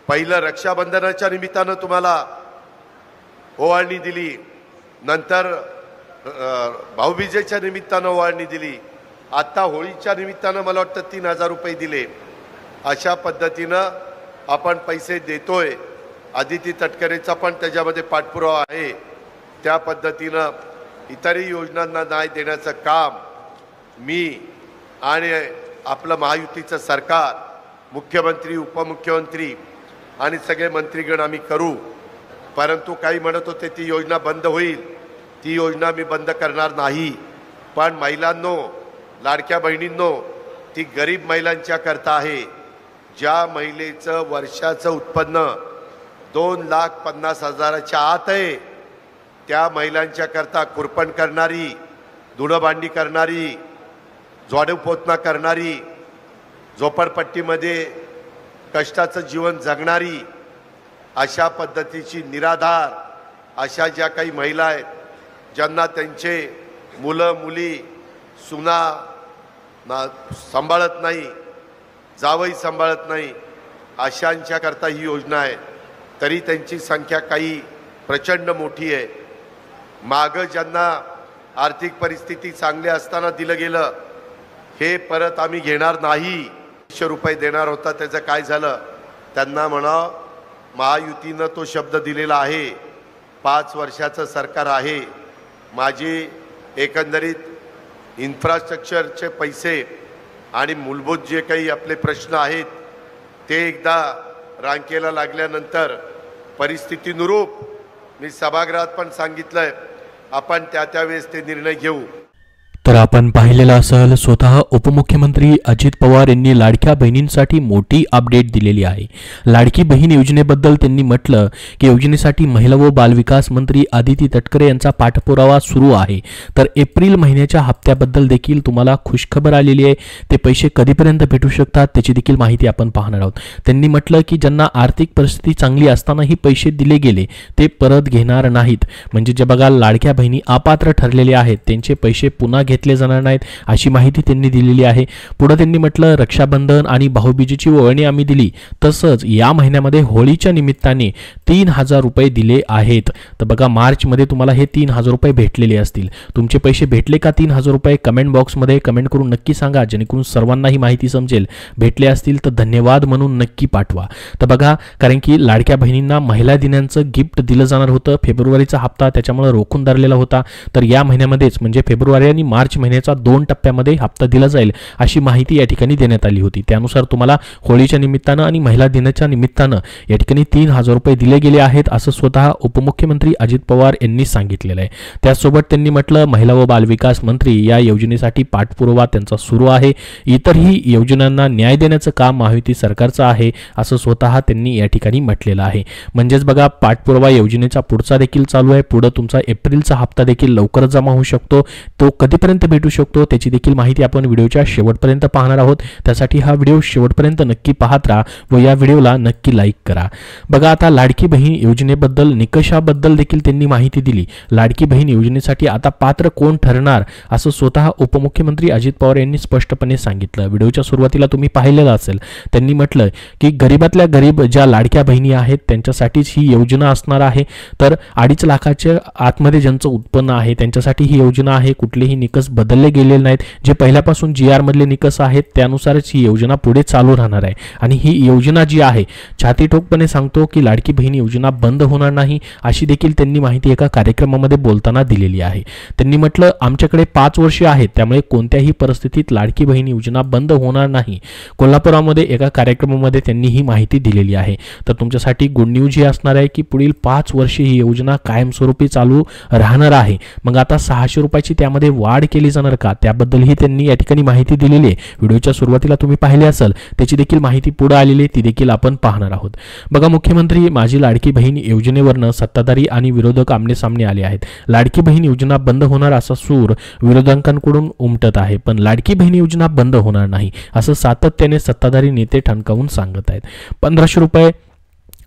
पहिलं रक्षाबंधनाच्या निमित्तानं तुम्हाला ओवाळणी दिली, नंतर भाऊबीजेच्या निमित्तानं ओवाळणी दिली, आता होळीच्या निमित्तानं मला वाटतं 3000 रुपये दिले. अशा पद्धतीनं आपण पैसे देतोय. आदिती तटकरेचा पण त्याच्यामध्ये पाठपुरावा आहे. त्या पद्धतीनं इतरही योजनांना न्याय देण्याचं काम मी आणि आपलं महायुतीचं सरकार, मुख्यमंत्री, उपमुख्यमंत्री आणि सगळे मंत्रीगण आम्ही करू. परंतु काही म्हणत होते ती योजना बंद होईल. ती योजना मी बंद करणार नाही. पण महिलांनो, लाडक्या बहिणींनो, ती गरीब महिलांच्या करता आहे. ज्या महिलेचं वर्षाचं उत्पन्न 2,50,000च्या आत आहे, त्या महिलांच्या करता कुरपण करणारी, धुणंभांडी करणारी, झाडूपोछा करणारी, झोपडपट्टीमध्ये कष्टाचं जीवन जगणारी, अशा पद्धतीची निराधार अशा ज्या काही महिला आहेत, ज्यांना त्यांचे मुलं मुली सुना सांभाळत नाही, जावई सांभाळत नाही, अशांच्या करता ही योजना आहे. तरी त्यांची संख्या काही प्रचंड मोठी आहे. मागं ज्यांना आर्थिक परिस्थिती चांगली असताना दिलं गेलं, हे परत आम्ही घेणार नाही. 100 रुपये देणार होता, त्याचं काय झालं? त्यांना म्हणा, महायुतीनं तो शब्द दिलेला आहे. 5 वर्षाचं सरकार आहे. माझी एकंदरीत इन्फ्रास्ट्रक्चरचे पैसे आणि मूलभूत जे काही आपले प्रश्न आहेत ते एकदा रांकेला लागल्यानंतर परिस्थितीनुरूप मी सभागृहात पण सांगितलंय, आपण त्यावेळेस ते निर्णय घेऊ. तर आपण पाहिलेलं असेल, स्वतः उपमुख्यमंत्री अजित पवार यांनी लाडक्या बहिणींसाठी मोठी अपडेट दिलेली आहे. लाडकी बहीण योजनेबद्दल त्यांनी म्हटलं की योजनेसाठी महिला व बालविकास मंत्री आदिती तटकरे यांचा पाठपुरावा सुरू आहे. तर एप्रिल महिन्याच्या हप्त्याबद्दल देखील तुम्हाला खुशखबर आलेली आहे. ते पैसे कधीपर्यंत भेटू शकतात त्याची देखील माहिती आपण पाहणार आहोत. त्यांनी म्हटलं की ज्यांना आर्थिक परिस्थिती चांगली असतानाही पैसे दिले गेले ते परत घेणार नाहीत. म्हणजे जे बघा लाडक्या बहिणी अपात्र ठरलेले आहेत त्यांचे पैसे पुन्हा घेतले जाणार नाहीत अशी माहिती त्यांनी दिलेली आहे. पुढे त्यांनी म्हटलं, रक्षाबंधन आणि भाऊबीजेची ओवाळणी आम्ही दिली, तसंच या महिन्यामध्ये होळीच्या निमित्ताने 3000 रुपये दिले आहेत. तर बघा मार्चमध्ये तुम्हाला हे 3000 रुपये भेटलेले असतील. तुमचे पैसे भेटले का 3000 रुपये? कमेंट बॉक्समध्ये कमेंट करून नक्की सांगा, जेणेकरून सर्वांना ही माहिती समजेल. भेटले असतील तर धन्यवाद म्हणून नक्की पाठवा. तर बघा, कारण की लाडक्या बहिणींना महिला दिनांचं गिफ्ट दिलं जाणार होतं. फेब्रुवारीचा हप्ता त्याच्यामुळे रोखून धरलेला होता. तर या महिन्यामध्येच म्हणजे फेब्रुवारी आणि मार्च महिन्याचा 2 टप्प्यामध्ये हप्ता दिला जाईल अशी माहिती या ठिकाणी देण्यात आली होती. त्यानुसार तुम्हाला होळीच्या निमित्तानं आणि महिला दिनाच्या निमित्तानं या ठिकाणी 3000 रुपये दिले गेले आहेत असं स्वतः उपमुख्यमंत्री अजित पवार यांनी सांगितलेलं आहे. त्यासोबत त्यांनी म्हटलं, महिला व बालविकास मंत्री या योजनेसाठी पाठपुरावा त्यांचा सुरू आहे. इतरही योजनांना न्याय देण्याचं काम महायुती सरकारचं आहे असं स्वतः त्यांनी या ठिकाणी म्हटलेलं आहे. म्हणजेच बघा, पाठपुरावा योजनेचा पुढचा देखील चालू आहे. पुढे तुमचा एप्रिलचा हप्ता देखील लवकरच जमा होऊ शकतो. तो कधीपर्यंत भेटू शकतो त्याची देखील माहिती आपण व्हिडिओच्या शेवटपर्यंत पाहणार आहोत. त्यासाठी हा व्हिडिओ शेवटपर्यंत नक्की पाहत राहा व या व्हिडिओला नक्की लाईक करा. बघा, आता लाडकी बहीण योजनेबद्दल निकषाबद्दल देखील त्यांनी माहिती दिली. लाडकी बहीण योजनेसाठी आता पात्र कोण ठरणार असं स्वतः उपमुख्यमंत्री अजित पवार यांनी स्पष्टपणे सांगितलं. व्हिडिओच्या सुरुवातीला तुम्ही पाहिलेलं असेल, त्यांनी म्हटलं की गरीबातल्या गरीब ज्या लाडक्या बहिणी आहेत त्यांच्यासाठीच ही योजना असणार आहे. तर 2.5 लाखाच्या आतमध्ये ज्यांचं उत्पन्न आहे त्यांच्यासाठी ही योजना आहे. कुठलेही निकष बदलले गेलेले नाहीत. जे पहिल्यापासून GR मधले निकष आहेत त्यानुसारच ही योजना पुढे चालू राहणार आहे. आणि ही योजना जी आहे, छातीठोकपणे सांगतो की लाडकी बहीण योजना बंद होणार नाही अशी देखील त्यांनी माहिती एका कार्यक्रमामध्ये बोलताना दिलेली आहे. त्यांनी म्हटलं, आमच्याकडे 5 वर्षे आहेत, त्यामुळे कोणत्याही परिस्थितीत लाडकी बहीण योजना बंद होणार नाही. कोल्हापुरामध्ये एका कार्यक्रमामध्ये त्यांनी ही माहिती दिलेली आहे. तर तुमच्यासाठी गुड न्यूज ही असणार आहे की पुढील 5 वर्षे ही योजना कायमस्वरूपी चालू राहणार आहे. मग आता 600 रुपयाची त्यामध्ये वाढ केली जाणार का, त्याबद्दलही त्यांनी या ठिकाणी माहिती दिलेली आहे. व्हिडिओच्या सुरुवातीला तुम्ही पाहिले असेल, त्याची देखील माहिती पुढे आलेली आहे, ती देखील आपण पाहणार आहोत. बघा, मुख्यमंत्री माझी लाडकी बहीण योजनेवरनं सत्ताधारी आणि विरोधक आमने सामने आले आहेत. लाडकी बहीण योजना बंद होणार असा सूर विरोधकांकडून उमटत आहे, पण लाडकी बहीण योजना बंद होणार नाही असं सातत्याने सत्ताधारी नेते ठणकावून सांगत आहेत. 1500 रुपये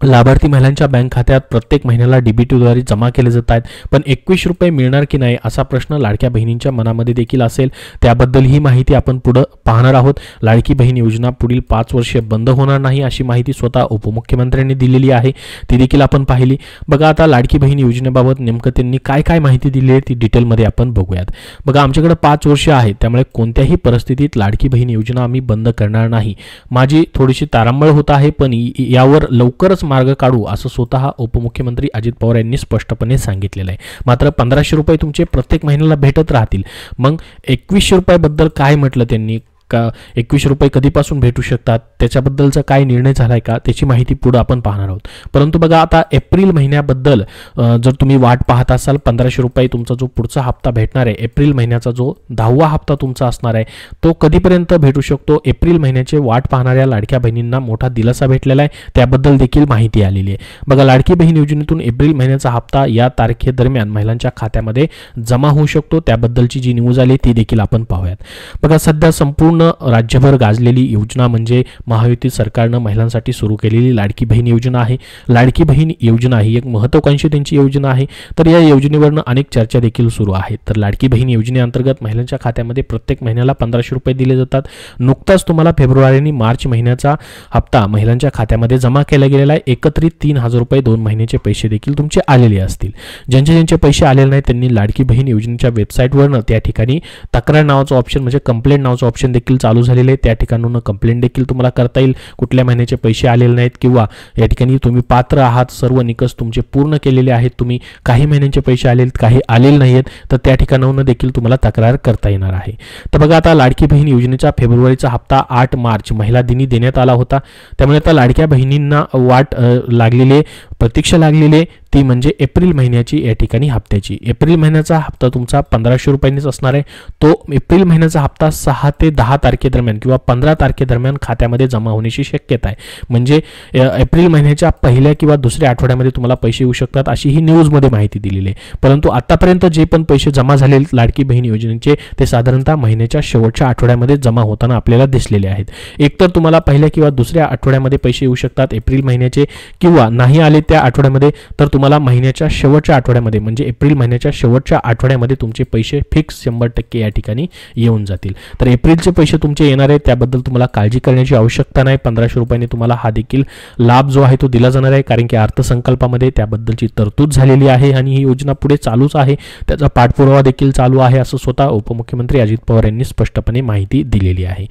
लाभार्थी महिलांच्या बँक खात्यात प्रत्येक महिन्याला डीबीटीद्वारे जमा केले जात आहेत, पण 21 रुपये मिळणार की नाही असा प्रश्न लाडक्या बहिणींच्या मनामध्ये देखील असेल. त्याबद्दल ही माहिती आपण पुढे पाहणार आहोत. लाडकी बहीण योजना पुढील 5 वर्षे बंद होणार नाही अशी माहिती स्वतः उपमुख्यमंत्र्यांनी दिलेली आहे, ती देखील आपण पाहिली. बघा आता लाडकी बहीण योजनेबाबत नेमकं त्यांनी काय काय माहिती दिली आहे ती डिटेलमध्ये आपण बघूयात. बघा आमच्याकडे 5 वर्षे आहेत, त्यामुळे कोणत्याही परिस्थितीत लाडकी बहीण योजना आम्ही बंद करणार नाही. माझी थोडीशी तारांबळ होत आहे, पण यावर लवकरच मार्ग काढू असं स्वतः उपमुख्यमंत्री अजित पवार यांनी स्पष्टपणे सांगितलेलं आहे. मात्र 1500 रुपये तुमचे प्रत्येक महिन्याला भेटत राहतील. मग 2100 रुपयाबद्दल काय म्हटलं त्यांनी, का 21 रुपये कधीपासून भेटू शकतात, त्याच्याबद्दलचा काय निर्णय झाला आहे का, त्याची माहिती पुढे आपण पाहणार आहोत. परंतु बघा आता एप्रिल महिन्याबद्दल जर तुम्ही वाट पाहत असाल, 1500 रुपये तुमचा जो पुढचा हप्ता भेटणार आहे, एप्रिल महिन्याचा जो 10वा हप्ता तुमचा असणार आहे, तो कधीपर्यंत भेटू शकतो. एप्रिल महिन्याचे वाट पाहणाऱ्या लाडक्या बहिणींना मोठा दिलासा भेटलेला आहे, त्याबद्दल देखील माहिती आलेली आहे. बघा लाडकी बहीण योजनेतून एप्रिल महिन्याचा हप्ता या तारखेदरम्यान महिलांच्या खात्यामध्ये जमा होऊ शकतो. त्याबद्दलची जी न्यूज आली ती देखील आपण पाहूयात. बघा सध्या संपूर्ण राज्यभर गाजलेली योजना म्हणजे महायुती सरकारनं महिलांसाठी सुरू केलेली लाडकी बहीण योजना आहे. लाडकी बहीण योजना ही एक महत्त्वाकांक्षी त्यांची योजना आहे. तर या योजनेवरनं अनेक चर्चा देखील सुरू आहेत. तर लाडकी बहीण योजनेअंतर्गत महिलांच्या खात्यामध्ये प्रत्येक महिन्याला 1500 रुपये दिले जातात. नुकताच तुम्हाला फेब्रुवारी आणि मार्च महिन्याचा हप्ता महिलांच्या खात्यामध्ये जमा केला गेलेला आहे. एकत्रित 3000 रुपये 2 महिन्याचे पैसे देखील तुमचे आलेले असतील. ज्यांचे पैसे आलेले नाहीत त्यांनी लाडकी बहीण योजनेच्या वेबसाईटवरनं त्या ठिकाणी तक्रार नावाचं ऑप्शन म्हणजे कंप्लेंट नावाचं ऑप्शन देखील चालू झालेले आहे. त्या ठिकाणून कंप्लेंट देखील तुम्हाला करता येईल. कुठल्या महिन्याचे पैसे आलेले नाहीत किंवा या ठिकाणी तुम्ही पात्र आहात, सर्व निकष तुमचे पूर्ण केलेले आहेत, तुम्ही काही महिन्यांचे पैसे आलेत काही आलेले नाहीत, तर त्या ठिकाणाहून देखील तुम्हाला तक्रार करता येणार आहे. तर बघा आता लाडकी बहीण योजनेचा फेब्रुवारीचा हप्ता 8 मार्च महिला दिनी देण्यात आला होता. त्यामुळे आता लाडक्या बहिणींना वाट लागलेली, प्रतीक्षा लागलेली ती म्हणजे एप्रिल महिन्याची या ठिकाणी हप्त्याची. एप्रिल महिन्याचा हप्ता तुमचा 1500 रुपयांनीच असणार आहे. तो एप्रिल महिन्याचा हप्ता 6 ते 10 तारखेदरम्यान किंवा 15 तारखेदरम्यान खात्यामध्ये जमा होण्याची शक्यता आहे. म्हणजे एप्रिल महिन्याच्या पहिल्या किंवा दुसऱ्या आठवड्यामध्ये तुम्हाला पैसे येऊ शकतात अशी ही न्यूजमध्ये माहिती दिलेली आहे. परंतु आतापर्यंत जे पण पैसे जमा झाले लाडकी बहीण योजनेचे ते साधारणतः महिन्याच्या शेवटच्या आठवड्यामध्ये जमा होताना आपल्याला दिसलेले आहेत. एकतर तुम्हाला पहिल्या किंवा दुसऱ्या आठवड्यामध्ये पैसे येऊ शकतात एप्रिल महिन्याचे, किंवा नाही आले त्या आठवड्यामध्ये तर तुम्हाला महिन्याच्या शेवटच्या आठवड्यामध्ये म्हणजे एप्रिल महिन्याच्या शेवटच्या आठवड्यामध्ये तुमचे पैसे फिक्स 100% या ठिकाणी येऊन जातील. तर एप्रिलचे पैसे तुमचे येणार आहेत, त्याबद्दल तुम्हाला काळजी करण्याची आवश्यकता नाही. 1500 रुपयांनी तुम्हाला हा देखील लाभ जो आहे तो दिला जाणार आहे, कारण की अर्थसंकल्पामध्ये त्याबद्दलची तरतूद झालेली आहे आणि ही योजना पुढे चालूच आहे, त्याचा पाठपुरावा देखील चालू आहे असं स्वतः उपमुख्यमंत्री अजित पवार यांनी स्पष्टपणे माहिती दिलेली आहे.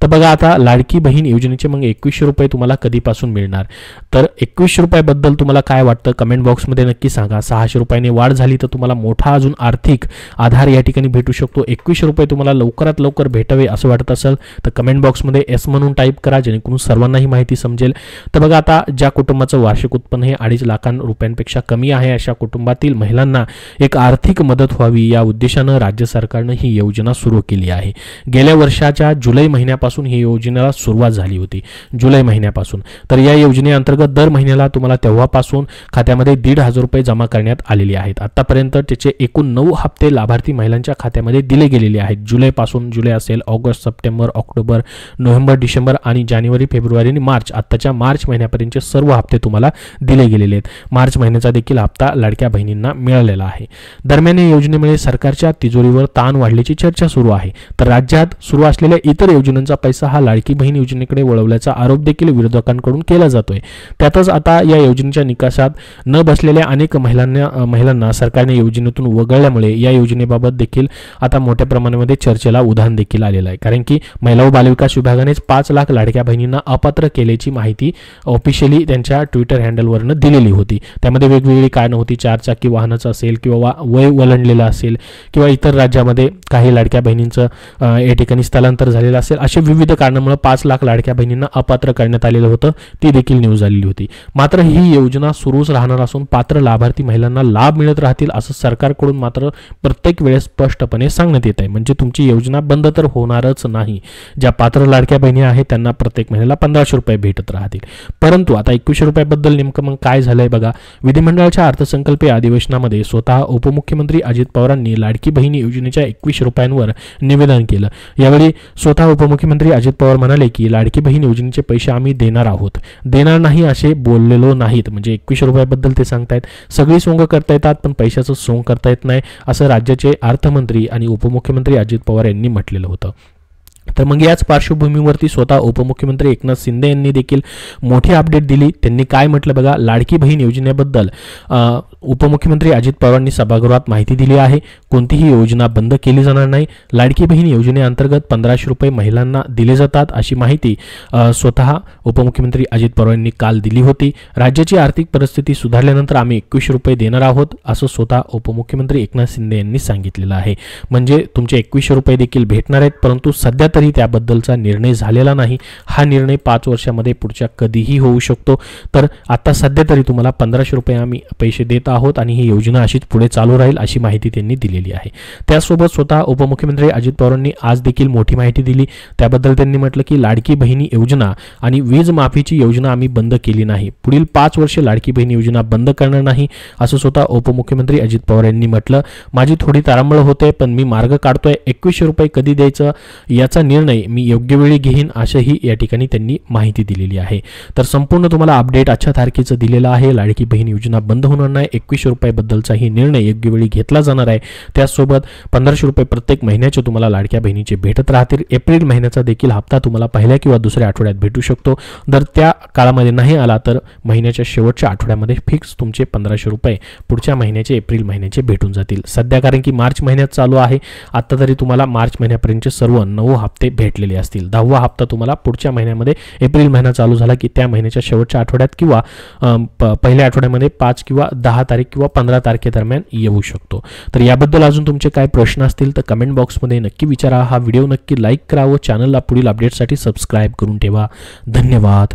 तर बघा आता लाडकी बहीण योजनेचे मग 2100 रुपये तुम्हाला कधीपासून मिळणार, तर 2100 रुपयाबद्दल तुम्हाला काय वाटतं कमेंट बॉक्समध्ये नक्की सांगा. 600 रुपयांनी वाढ झाली तर तुम्हाला मोठा अजून आर्थिक आधार या ठिकाणी भेटू शकतो. 2100 रुपये तुम्हाला लवकरात लवकर भेटावे असं वाटत असेल तर कमेंट बॉक्समध्ये एस म्हणून टाईप करा, जेणेकरून सर्वांनाही माहिती समजेल. तर बघा आता ज्या कुटुंबाचं वार्षिक उत्पन्न हे 2.5 लाख रुपयांपेक्षा कमी आहे अशा कुटुंबातील महिलांना एक आर्थिक मदत व्हावी या उद्देशानं राज्य सरकारनं ही योजना सुरू केली आहे. गेल्या वर्षाच्या जुलै महिन्यापासून ही योजनेला सुरुवात झाली होती, जुलै महिन्यापासून. तर या योजनेअंतर्गत दर महिन्याला तुम्हाला तेव्हापासून खात्यामध्ये 1500 रुपये जमा करण्यात आलेले आहेत. आतापर्यंत त्याचे एकूण 9 हप्ते लाभार्थी महिलांच्या खात्यामध्ये दिले गेलेले आहेत. जुलैपासून, जुलै असेल, August, September, October, November, December आणि जानेवारी, फेब्रुवारी आणि मार्च, आताच्या मार्च महिन्यापर्यंतचे सर्व हप्ते तुम्हाला दिले गेलेले आहेत. मार्च महिन्याचा देखील हप्ता लाडक्या बहिणींना मिळालेला आहे. दरम्यान या योजनेमुळे सरकारच्या तिजोरीवर ताण वाढल्याची चर्चा सुरू आहे. तर राज्यात सुरू असलेल्या इतर योजनांचा पैसा हा लाडकी बहीण योजनेकडे वळवल्याचा आरोप देखील विरोधकांकडून केला जातोय. त्यातच आता या योजनेच्या निकषात न बसलेल्या अनेक महिलांना सरकारने योजनेतून वगळल्यामुळे या योजनेबाबत देखील आता मोठ्या प्रमाणामध्ये चर्चेला उधाण देखील आलेलं आहे. कारण की महिला व बालविकास विभागानेच 5 लाख लाडक्या बहिणींना अपात्र केल्याची माहिती ऑफिशियली त्यांच्या ट्विटर हँडलवरनं दिलेली होती. त्यामध्ये वेगवेगळी कारणं होती, 4 चाकी वाहनाचं असेल किंवा वय ओलांडलेलं असेल किंवा इतर राज्यामध्ये काही लाडक्या बहिणींचं या ठिकाणी स्थलांतर झालेलं असेल, असे विविध कारणामुळे 5 लाख लाडक्या बहिणींना अपात्र करण्यात आलेलं होतं. ती देखील न्यूज आलेली होती. मात्र ही योजना योजना सुरूच राहणार असून पात्र लाभार्थी महिलांना लाभ मिळत राहतील असं सरकारकडून मात्र प्रत्येक वेळेस स्पष्टपणे सांगण्यात येत आहे. म्हणजे तुमची योजना बंद तर होणारच नाही. ज्या पात्र लाडक्या बहिणी आहेत त्यांना प्रत्येक महिन्याला 1500 रुपये भेटत राहतील. परंतु आता 2100 रुपयाबद्दल नेमकं मग काय झालंय बघा. विधिमंडळाच्या अर्थसंकल्पीय अधिवेशनामध्ये स्वतः उपमुख्यमंत्री अजित पवारांनी लाडकी बहिणी योजनेच्या 21 रुपयांवर निवेदन केलं. यावेळी स्वतः उपमुख्यमंत्री अजित पवार म्हणाले की लाडकी बहीण योजनेचे पैसे आम्ही देणार आहोत, देणार नाही असे बोललेलो नाहीत. म्हणजे 21 रुपयाबद्दल ते सांगतायत. सगळी सोंग करता येतात पण पैशाचं सोंग करता येत नाही असं राज्याचे अर्थमंत्री आणि उपमुख्यमंत्री अजित पवार यांनी म्हटलेलं होतं. तर मग याच पार्श्वभूमीवरती स्वतः उपमुख्यमंत्री एकनाथ शिंदे यांनी देखील मोठी अपडेट दिली. त्यांनी काय म्हटलं बघा. लाडकी बहीण योजनेबद्दल उपमुख्यमंत्री अजित पवारांनी सभागृहात माहिती दिली आहे. कोणतीही योजना बंद केली जाणार नाही. लाडकी बहीण योजनेअंतर्गत 1500 रुपये महिलांना दिले जातात अशी माहिती स्वतः उपमुख्यमंत्री अजित पवार यांनी काल दिली होती. राज्याची आर्थिक परिस्थिती सुधारल्यानंतर आम्ही 21 रुपये देणार आहोत असं स्वतः उपमुख्यमंत्री एकनाथ शिंदे यांनी सांगितलेलं आहे. म्हणजे तुमचे 2100 रुपये देखील भेटणार आहेत. परंतु सध्या तरी त्याबद्दलचा निर्णय झालेला नाही. हा निर्णय 5 वर्षामध्ये पुढच्या कधीही होऊ शकतो. तर आता सध्या तरी तुम्हाला 1500 रुपये आम्ही पैसे देत आहोत आणि ही योजना अशीच पुढे चालू राहील अशी माहिती त्यांनी दिलेली आहे. त्यासोबत स्वतः उपमुख्यमंत्री अजित पवारांनी आज देखील मोठी माहिती दिली. त्याबद्दल त्यांनी म्हटलं की लाडकी बहिणी योजना आणि वीज माफीची योजना आम्ही बंद केली नाही. पुढील 5 वर्ष लाडकी बहिणी योजना बंद करणार नाही असं स्वतः उपमुख्यमंत्री अजित पवार यांनी म्हटलं. माझी थोडी तारांबळ होते पण मी मार्ग काढतोय. 2100 रुपये कधी द्यायचं याचा निर्णय मी योग्य वेळी घेईन अशाही या ठिकाणी त्यांनी माहिती दिलेली आहे. तर संपूर्ण तुम्हाला अपडेट आजच्या तारखेचं दिलेलं आहे. लाडकी बहीण योजना बंद होणार नाही. 2100 रुपयाबद्दलचाही निर्णय योग्य वेळी घेतला जाणार आहे. त्याचसोबत 1500 रुपये प्रत्येक महिन्याचे तुम्हाला लाडक्या बहिणीचे भेटत राहतील. एप्रिल महिन्याचा देखील हप्ता तुम्हाला पहिल्या किंवा दुसऱ्या आठवड्यात भेटू शकतो. जर त्या काळामध्ये नाही आला तर महिन्याच्या शेवटच्या आठवड्यामध्ये फिक्स तुमचे 1500 रुपये पुढच्या महिन्याचे एप्रिल महिन्याचे भेटून जातील. सध्या कारण की मार्च महिन्यात चालू आहे. आता तरी तुम्हाला मार्च महिन्यापर्यंतचे सर्व 9 हप्ते भेटलेले असतील. 10वा हप्ता तुम्हाला पुढच्या महिन्यामध्ये एप्रिल महिना चालू झाला की त्या महिन्याच्या शेवटच्या आठवड्यात किंवा पहिल्या आठवड्यामध्ये 5 किंवा 10 तारीख किंवा 15 तारखेदरम्यान येऊ शकतो. तर याबद्दल अजून तुमचे काय प्रश्न असतील तर कमेंट बॉक्समध्ये नक्की विचारा. हा व्हिडिओ नक्की लाईक करा व चॅनलला पुढील अपडेटसाठी सबस्क्राईब करून ठेवा. धन्यवाद.